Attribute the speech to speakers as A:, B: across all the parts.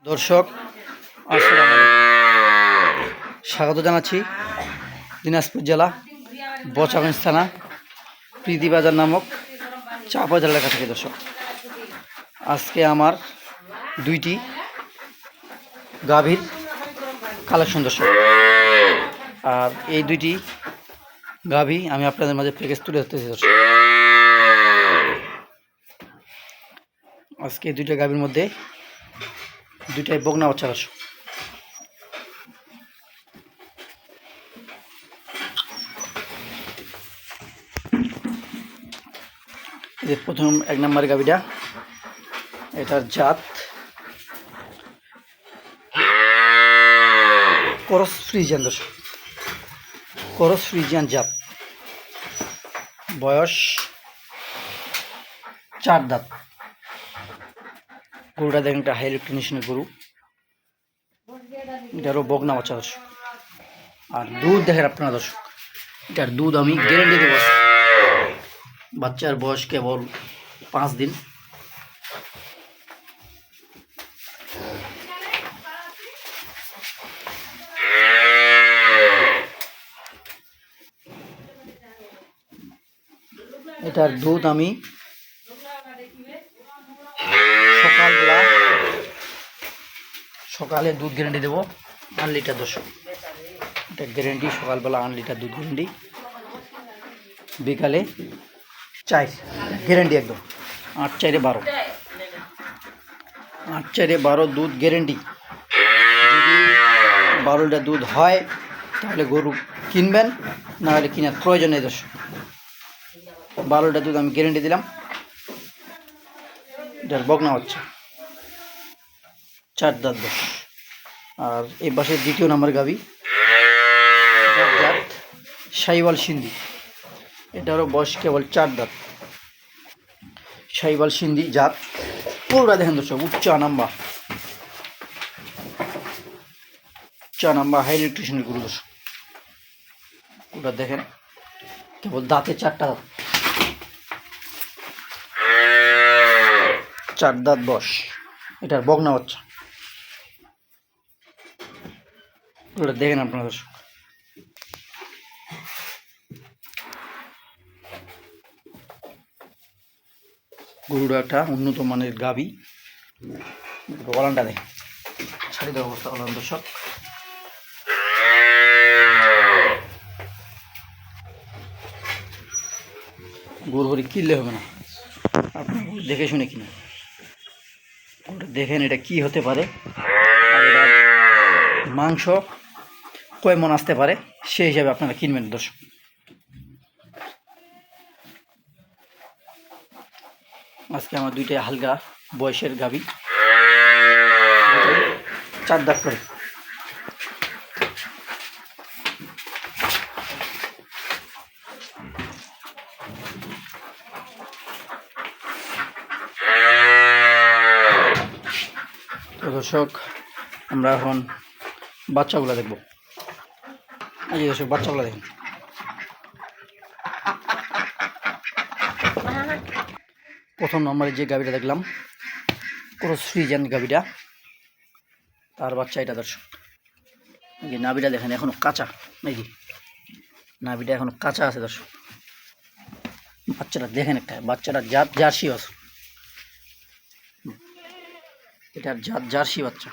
A: দর্শক আসসালামু আলাইকুম। স্বাগত জানাচ্ছি দিনাজপুর জেলা বচাগঞ্জ থানা প্রীতিবাজার নামক চা বাজার এলাকা থেকে। দর্শক আজকে আমার দুইটি গাভীর কালেকশন দর্শক, আর এই দুইটি গাভী আমি আপনাদের মাঝে প্যাকেজ তুলে ধরতেছি দর্শক। আজকে এই দুইটা গাভীর মধ্যে দুইটাই বকনা বাচ্চা দর্শক। এই প্রথম এক নম্বর গাভীটা, এটার জাত করস ফ্রিজিয়ান দর্শক, করস ফ্রিজিয়ান জাত, বয়স 4 দাঁত। গরুটা দেখেন একটা হাই ইলেকট্রিশনের গরু, এটারও বকনা বাচ্চা দর্শক। আর দুধ দেখেন আপনারা দর্শক, এটার দুধ আমি গ্যারেন্টি দেবো। বাচ্চার বয়স কেবল 5 দিন। এটার দুধ আমি সকালে দুধ গ্যারেন্টি দেবো 8 লিটার দর্শক। এটা গ্যারেন্টি, সকালবেলা 8 লিটার দুধ গ্যারেন্টি, বিকালে 4 গ্যারেন্টি একদম। 8 4 12, 8 4 12 দুধ গ্যারেন্টি। যদি 12 লিটার দুধ হয় তাহলে গরু কিনবেন, না হলে কেনার প্রয়োজন নেই দর্শক। 12 লিটার দুধ আমি গ্যারেন্টি দিলাম। এটার বকনা হচ্ছে 4 দাঁত দশ। আর এই পাশে দ্বিতীয় নাম্বার গাভী, জাত শাহিওয়াল সিন্ধি, এটারও বয়স কেবল 4 দাঁত। শাহিওয়াল সিন্ধি জাত। পুরোটা দেখেন দর্শক, উচ্চা নাম্বা হাই নিউট্রিশনের গরু দর্শক। ওটা দেখেন কেবল দাঁতে 4টা দাঁত, 4 দাঁত বয়স। এটার বকনা বাচ্চা, ওটা দেখেন আপনারা দর্শক। গরুটা একটা উন্নত মানের গাভী। ওলানটা দেখেন, ছাড়ি দেওয়া অবস্থা ওলান দর্শক। গরু হরি কিনলে হবে না, আপনি দেখে শুনে কিনা। ওটা দেখেন এটা কি হতে পারে, আর এটার মাংস কয় মন আসতে পারে সেই হিসাবে আপনারা কিনবেন দর্শক। আজকে আমার দুইটাই হালকা বয়সের গাভী, 4 দাঁত করে। তো দর্শক আমরা এখন বাচ্চাগুলো দেখব। এই দর্শক বাচ্চাগুলো দেখুন। প্রথম নম্বরে যে গাভীটা দেখলাম ক্রস ফ্রিজিয়ান গাভীটা, তার বাচ্চা এটা দর্শক। এই যে নাভিটা দেখেন এখনো কাঁচা, এই যে নাভিটা এখনো কাঁচা আছে দর্শক। বাচ্চাটা দেখেন, একটা বাচ্চাটার জাত জার্সি আছে, এটার জাত জার্সি বাচ্চা।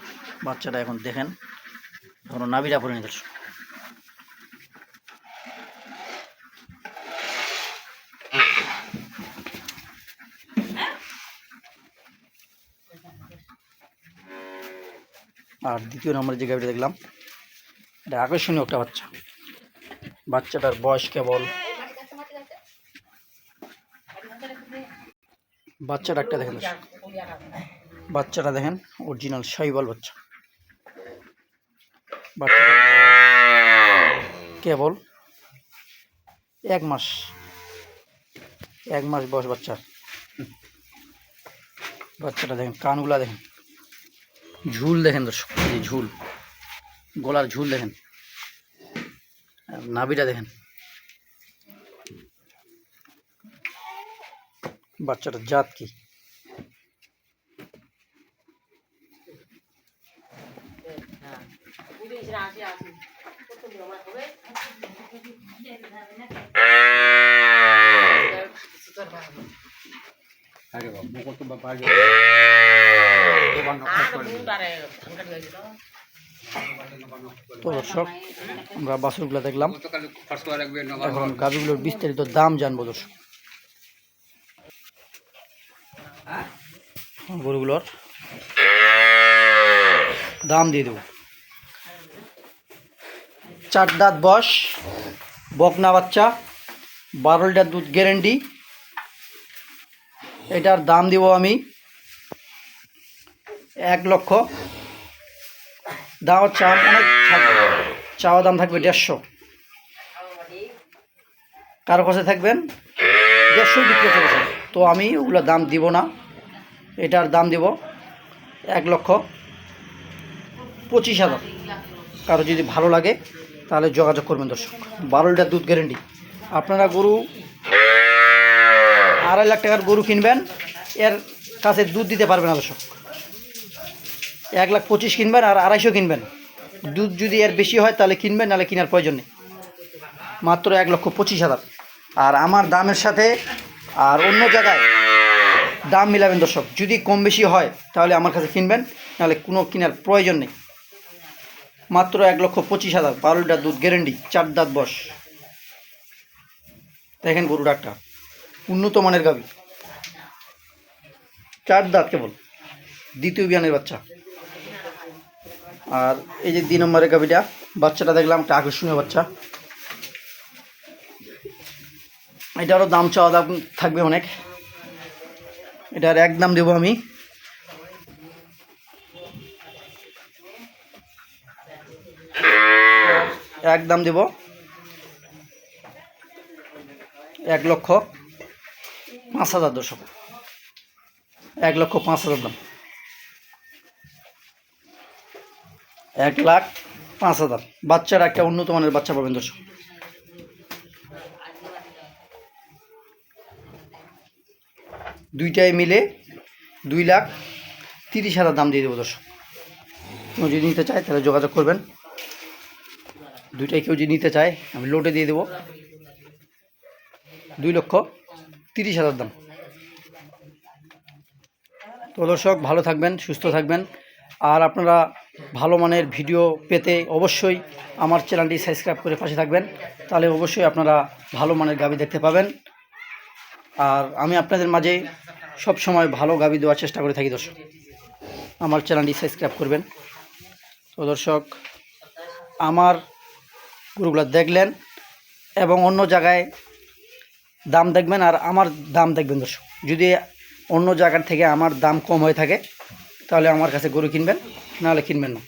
A: বাচ্চাটা এখন দেখেন এখনো নাভিটা পড়েনি দর্শক। আর দ্বিতীয় নম্বরে যে গাভীটা দেখলাম, এটা আকর্ষণীয় একটা বাচ্চা। বাচ্চাটার বয়স কেবল, বাচ্চাটা একটা দেখেন, বাচ্চাটা দেখেন অরিজিনাল শাহিওয়াল বাচ্চা। বাচ্চাটা কেবল 1 মাস বয়স বাচ্চার। বাচ্চাটা দেখেন, কানগুলা দেখেন, ঝুল দেখেন দর্শক, এই ঝুল, গলার ঝুল দেখেন, নাভিটা দেখেন। বাচ্চাটার জাত কি, তো দর্শক আমরা বাছুরগুলো দেখলাম, এখন গাভীগুলোর বিস্তারিত দাম জানবো দর্শক। গরুগুলোর দাম দিয়ে দেবো। 4 দাঁত বয়স, বকনা বাচ্চা, 12 লিটার দুধ গ্যারেন্টি। এটার দাম দিব আমি 1 লক্ষ। দাম অনেক থাকবে, চাওয়া দাম থাকবে 150। কারো কাছে থাকবেন 150 বিক্রি করেছে, তো আমি ওগুলো দাম দিব না। এটার দাম দিব 1,25,000। কারো যদি ভালো লাগে তাহলে যোগাযোগ করবেন দর্শক। 12 লিটার দুধ গ্যারেন্টি। আপনারা গরু 2.5 লাখ টাকার গরু কিনবেন, এর কাছে দুধ দিতে পারবে না দর্শক। 1,25,000 কিনবেন আর 250 কিনবেন, দুধ যদি এর বেশি হয় তাহলে কিনবেন, নাহলে কেনার প্রয়োজন নেই। মাত্র 1,25,000। আর আমার দামের সাথে আর অন্য জায়গায় দাম মিলাবেন দর্শক। যদি কম বেশি হয় তাহলে আমার কাছে কিনবেন, নাহলে কোনো কেনার প্রয়োজন নেই। মাত্র 1,25,000, 12 লিটার দুধ গ্যারেন্টি, 4 দাঁত বয়স। দেখেন গরুটা একটা উন্নত মানের গাভী, 4 দাঁত কেবল, দ্বিতীয় বিয়ানের বাচ্চা। আর এই যে 2 নম্বরের গাভীটা, বাচ্চাটা দেখলাম একটা আকর্ষণীয় বাচ্চা। এটারও দাম চাওয়া দাম থাকবে অনেক। এটার একদম দেবো আমি 1,05,000 দর্শক। 1,05,000 দাম, 1,05,000। বাচ্চার একটা উন্নত মানের বাচ্চা পাবেন দর্শক। দুইটাই মিলে 2,30,000 দাম দিয়ে দেবো দর্শক। কেউ যদি নিতে চায় তাহলে যোগাযোগ করবেন। দুইটাই কেউ যদি নিতে চায় আমি লোটে দিয়ে দেবো 2,30,000 দাম। তো দর্শক ভালো থাকবেন, সুস্থ থাকবেন। আর আপনারা ভালো মানের ভিডিও পেতে অবশ্যই আমার চ্যানেলটি সাবস্ক্রাইব করে পাশে থাকবেন, তাহলে অবশ্যই আপনারা ভালো মানের গাভী দেখতে পাবেন। আর আমি আপনাদের মাঝে সব সময় ভালো গাভী দেওয়ার চেষ্টা করে থাকি দর্শক। আমার চ্যানেলটি সাবস্ক্রাইব করবেন। তো দর্শক আমার গরুগুলো দেখলেন এবং অন্য জায়গায় দাম দেখবেন আর আমার দাম দেখবেন দর্শক। যদি অন্য জায়গার থেকে আমার দাম কম হয়ে থাকে তাহলে আমার কাছে গরু কিনবেন, নাহলে কিনবেন না।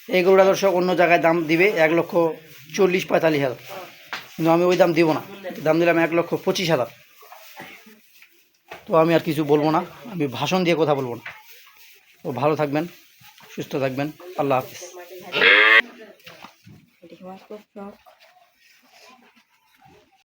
A: এই গরুটা দর্শক অন্য জায়গায় দাম দিবে 1,40,000-45,000, কিন্তু আমি ওই দাম দিব না। দাম দিলাম 1,25,000। তো আমি আর কিছু বলবো না, আমি ভাষণ দিয়ে কথা বলবো না। তো ভালো থাকবেন, সুস্থ থাকবেন। আল্লাহ হাফিজ।